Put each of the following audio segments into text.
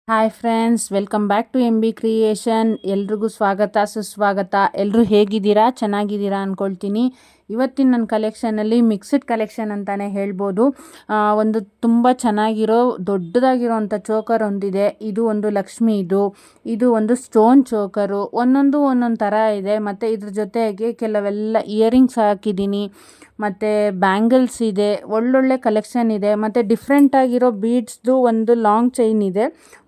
Hi friends, welcome back to M B creation. ಎಲ್ರಿಗೂ ಸ್ವಾಗತ ಸುಸ್ವಾಗತ. ಎಲ್ಲರೂ ಹೇಗಿದ್ದೀರಾ? ಚೆನ್ನಾಗಿದ್ದೀರಾ ಅಂದ್ಕೊಳ್ತೀನಿ. ಇವತ್ತಿನ ನನ್ನ ಕಲೆಕ್ಷನಲ್ಲಿ ಮಿಕ್ಸ್ಡ್ ಕಲೆಕ್ಷನ್ ಅಂತಲೇ ಹೇಳ್ಬೋದು. ಒಂದು ತುಂಬ ಚೆನ್ನಾಗಿರೋ ದೊಡ್ಡದಾಗಿರೋವಂಥ ಚೋಕರ್ ಒಂದಿದೆ. ಇದು ಒಂದು ಲಕ್ಷ್ಮಿ, ಇದು ಒಂದು ಸ್ಟೋನ್ ಚೋಕರು. ಒಂದೊಂದು ಥರ ಇದೆ. ಮತ್ತು ಇದ್ರ ಜೊತೆಗೆ ಕೆಲವೆಲ್ಲ ಇಯರಿಂಗ್ಸ್ ಹಾಕಿದ್ದೀನಿ, ಮತ್ತು ಬ್ಯಾಂಗಲ್ಸ್ ಇದೆ. ಒಳ್ಳೊಳ್ಳೆ ಕಲೆಕ್ಷನ್ ಇದೆ. ಮತ್ತು ಡಿಫ್ರೆಂಟಾಗಿರೋ ಬೀಡ್ಸ್ದು ಒಂದು ಲಾಂಗ್ ಚೈನ್ ಇದೆ.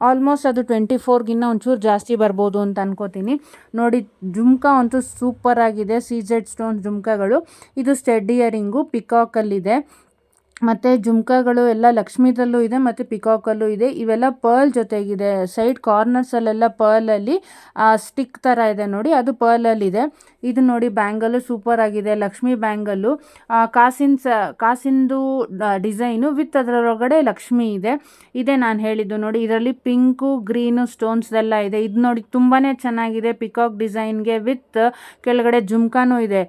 ಆಲ್ಮೋಸ್ಟ್ ಅದು 24ಗಿನ್ನ ಒಂಚೂರು ಜಾಸ್ತಿ ಬರ್ಬೋದು ಅಂತ ಅನ್ಕೋತೀನಿ. ನೋಡಿ, ಜುಮ್ಕಾ ಅಂತೂ ಸೂಪರ್ ಆಗಿದೆ. CZ ಸ್ಟೋನ್ ಜುಮ್ಕಾಗಳು. ಇದು ಸ್ಟೆಡ್ ಇಯರಿಂಗು ಪಿಕಾಕಲ್ಲಿದೆ. ಮತ್ತು ಜುಮ್ಕಾಗಳು ಎಲ್ಲ ಲಕ್ಷ್ಮೀದಲ್ಲೂ ಇದೆ ಮತ್ತು ಪಿಕಾಕಲ್ಲೂ ಇದೆ. ಇವೆಲ್ಲ ಪರ್ಲ್ ಜೊತೆಗಿದೆ. ಸೈಡ್ ಕಾರ್ನರ್ಸಲ್ಲೆಲ್ಲ ಪರ್ಲಲ್ಲಿ ಸ್ಟಿಕ್ ಥರ ಇದೆ ನೋಡಿ, ಅದು ಪರ್ಲಲ್ಲಿದೆ. ಇದು ನೋಡಿ, ಬ್ಯಾಂಗಲ್ಲು ಸೂಪರ್ ಆಗಿದೆ. ಲಕ್ಷ್ಮಿ ಬ್ಯಾಂಗಲ್ಲು ಕಾಸಿಂದು ಡಿಸೈನು ವಿತ್ ಅದರೊಳಗಡೆ ಲಕ್ಷ್ಮಿ ಇದೆ. ಇದೇ ನಾನು ಹೇಳಿದ್ದು ನೋಡಿ. ಇದರಲ್ಲಿ ಪಿಂಕು ಗ್ರೀನು ಸ್ಟೋನ್ಸ್ದೆಲ್ಲ ಇದೆ. ಇದು ನೋಡಿ ತುಂಬಾ ಚೆನ್ನಾಗಿದೆ. ಪಿಕಾಕ್ ಡಿಸೈನ್ಗೆ ವಿತ್ ಕೆಳಗಡೆ ಜುಮ್ಕಾನೂ ಇದೆ.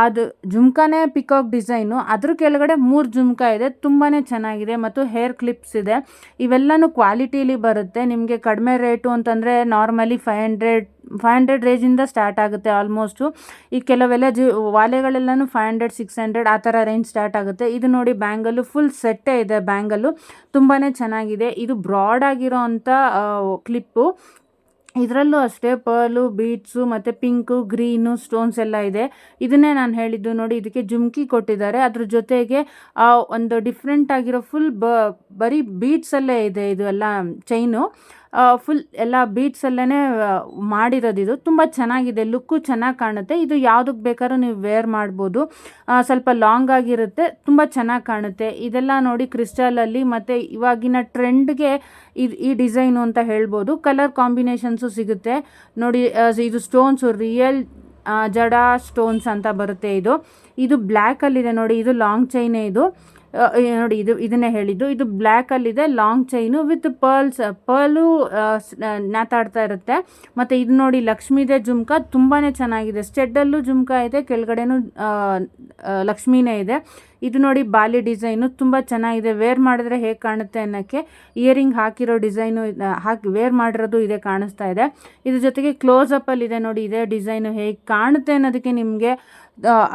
ಅದು ಜುಮ್ಕಾನೇ ಪಿಕಾಕ್ ಡಿಸೈನು, ಅದ್ರ ಕೆಳಗಡೆ 3 ಜುಮ್ಕಾ ಇದೆ. ತುಂಬಾ ಚೆನ್ನಾಗಿದೆ. ಮತ್ತು ಹೇರ್ ಕ್ಲಿಪ್ಸ್ ಇದೆ. ಇವೆಲ್ಲನೂ ಕ್ವಾಲಿಟೀಲಿ ಬರುತ್ತೆ. ನಿಮಗೆ ಕಡಿಮೆ ರೇಟು ಅಂತಂದರೆ ನಾರ್ಮಲಿ 500 ರೇಂಜಿಂದ ಸ್ಟಾರ್ಟ್ ಆಗುತ್ತೆ ಆಲ್ಮೋಸ್ಟು. ಈ ಕೆಲವೆಲ್ಲ ವಾಲೆಗಳೆಲ್ಲನೂ 500 600 ಆ ಥರ ರೇಂಜ್ ಸ್ಟಾರ್ಟ್ ಆಗುತ್ತೆ. ಇದು ನೋಡಿ, ಬ್ಯಾಂಗಲ್ಲು ಫುಲ್ ಸೆಟ್ಟೇ ಇದೆ. ಬ್ಯಾಂಗಲ್ಲು ತುಂಬಾ ಚೆನ್ನಾಗಿದೆ. ಇದು ಬ್ರಾಡ್ ಆಗಿರೋ ಅಂಥ ಕ್ಲಿಪ್ಪು. ಇದರಲ್ಲೂ ಅಷ್ಟೇ ಪರ್ಲು, ಬೀಡ್ಸು ಮತ್ತು ಪಿಂಕು ಗ್ರೀನು ಸ್ಟೋನ್ಸ್ ಎಲ್ಲ ಇದೆ. ಇದನ್ನೇ ನಾನು ಹೇಳಿದ್ದು ನೋಡಿ. ಇದಕ್ಕೆ ಜುಮ್ಕಿ ಕೊಟ್ಟಿದ್ದಾರೆ. ಅದ್ರ ಜೊತೆಗೆ ಒಂದು ಡಿಫ್ರೆಂಟ್ ಆಗಿರೋ ಫುಲ್ ಬರೀ ಬೀಡ್ಸಲ್ಲೇ ಇದೆ. ಇದು ಎಲ್ಲ ಚೈನು ಫುಲ್ ಎಲ್ಲ ಬೀಡ್ಸಲ್ಲೇ ಮಾಡಿರೋದು. ಇದು ತುಂಬ ಚೆನ್ನಾಗಿದೆ. ಲುಕ್ಕು ಚೆನ್ನಾಗಿ ಕಾಣುತ್ತೆ. ಇದು ಯಾವುದಕ್ಕೆ ಬೇಕಾದ್ರೂ ನೀವು ವೇರ್ ಮಾಡ್ಬೋದು. ಸ್ವಲ್ಪ ಲಾಂಗ್ ಆಗಿರುತ್ತೆ, ತುಂಬ ಚೆನ್ನಾಗಿ ಕಾಣುತ್ತೆ. ಇದೆಲ್ಲ ನೋಡಿ ಕ್ರಿಸ್ಟಲಲ್ಲಿ. ಮತ್ತು ಇವಾಗಿನ ಟ್ರೆಂಡ್ಗೆ ಈ ಡಿಸೈನು ಅಂತ ಹೇಳ್ಬೋದು. ಕಲರ್ ಕಾಂಬಿನೇಷನ್ಸು ಸಿಗುತ್ತೆ ನೋಡಿ. ಇದು ಸ್ಟೋನ್ಸು ರಿಯಲ್ ಜಡಾ ಸ್ಟೋನ್ಸ್ ಅಂತ ಬರುತ್ತೆ. ಇದು ಬ್ಲ್ಯಾಕಲ್ಲಿದೆ ನೋಡಿ. ಇದು ಲಾಂಗ್ ಚೈನೇ. ಇದು ನೋಡಿ, ಇದನ್ನೇ ಹೇಳಿದ್ದು. ಇದು ಬ್ಲ್ಯಾಕಲ್ಲಿದೆ, ಲಾಂಗ್ ಚೈನು ವಿತ್ ಪರ್ಲು ನೇತಾಡ್ತಾ ಇರುತ್ತೆ. ಮತ್ತು ಇದು ನೋಡಿ, ಲಕ್ಷ್ಮೀದೇ ಜುಮ್ಕಾ ತುಂಬಾ ಚೆನ್ನಾಗಿದೆ. ಸ್ಟೆಡ್ಡಲ್ಲೂ ಜುಮ್ಕಾ ಇದೆ, ಕೆಳಗಡೆನೂ ಲಕ್ಷ್ಮೀನೇ ಇದೆ. ಇದು ನೋಡಿ, ಬಾಲಿ ಡಿಸೈನು ತುಂಬ ಚೆನ್ನಾಗಿದೆ. ವೇರ್ ಮಾಡಿದ್ರೆ ಹೇಗೆ ಕಾಣುತ್ತೆ ಅನ್ನೋಕ್ಕೆ ಇಯರಿಂಗ್ ಹಾಕಿರೋ ಡಿಸೈನು ಹಾಕಿ ವೇರ್ ಮಾಡಿರೋದು ಇದೆ, ಕಾಣಿಸ್ತಾ ಇದೆ. ಇದ್ರ ಜೊತೆಗೆ ಕ್ಲೋಸಪ್ಪಲ್ಲಿದೆ ನೋಡಿ. ಇದೇ ಡಿಸೈನು ಹೇಗೆ ಕಾಣುತ್ತೆ ಅನ್ನೋದಕ್ಕೆ ನಿಮಗೆ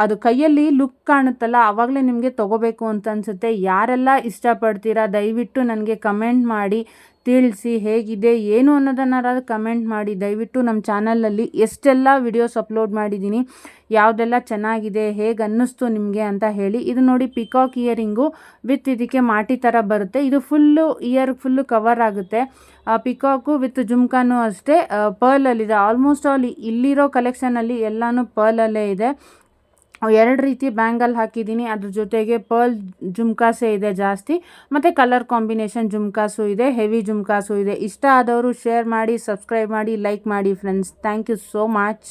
ಅದು ಕೈಯಲ್ಲಿ ಲುಕ್ ಕಾಣುತ್ತಲ್ಲ, ಆವಾಗಲೇ ನಿಮಗೆ ತೊಗೋಬೇಕು ಅಂತ ಅನಿಸುತ್ತೆ. ಯಾರೆಲ್ಲ ಇಷ್ಟಪಡ್ತೀರಾ ದಯವಿಟ್ಟು ನನಗೆ ಕಮೆಂಟ್ ಮಾಡಿ ತಿಳಿಸಿ. ಹೇಗಿದೆ ಏನು ಅನ್ನೋದನ್ನಾರು ಕಮೆಂಟ್ ಮಾಡಿ. ದಯವಿಟ್ಟು ನಮ್ಮ ಚಾನಲಲ್ಲಿ ಎಷ್ಟೆಲ್ಲ ವಿಡಿಯೋಸ್ ಅಪ್ಲೋಡ್ ಮಾಡಿದ್ದೀನಿ, ಯಾವುದೆಲ್ಲ ಚೆನ್ನಾಗಿದೆ, ಹೇಗೆ ಅನ್ನಿಸ್ತು ನಿಮಗೆ ಅಂತ ಹೇಳಿ. ಇದು ನೋಡಿ, ಪಿಕಾಕ್ ಇಯರಿಂಗು ವಿತ್ ಇದಕ್ಕೆ ಮಾಟಿ ಥರ ಬರುತ್ತೆ. ಇದು ಫುಲ್ಲು ಕವರ್ ಆಗುತ್ತೆ. ಪಿಕಾಕು ವಿತ್ ಜುಮ್ಕಾನು ಅಷ್ಟೇ ಪರ್ಲಲ್ಲಿದೆ. ಆಲ್ಮೋಸ್ಟ್ ಆಲ್ ಇಲ್ಲಿರೋ ಕಲೆಕ್ಷನಲ್ಲಿ ಎಲ್ಲನೂ ಪರ್ಲಲ್ಲೇ ಇದೆ. 2 ರೀತಿ ಬ್ಯಾಂಗಲ್ ಹಾಕಿದ್ದೀನಿ. ಅದ್ರ ಜೊತೆಗೆ ಪರ್ಲ್ ಜುಮ್ಕಾಸೇ ಇದೆ ಜಾಸ್ತಿ. ಮತ್ತು ಕಲರ್ ಕಾಂಬಿನೇಷನ್ ಜುಮ್ಕಾಸು ಇದೆ, ಹೆವಿ ಜುಮ್ಕಾಸು ಇದೆ. ಇಷ್ಟ ಆದವರು ಶೇರ್ ಮಾಡಿ, ಸಬ್ಸ್ಕ್ರೈಬ್ ಮಾಡಿ, ಲೈಕ್ ಮಾಡಿ friends. Thank you so much.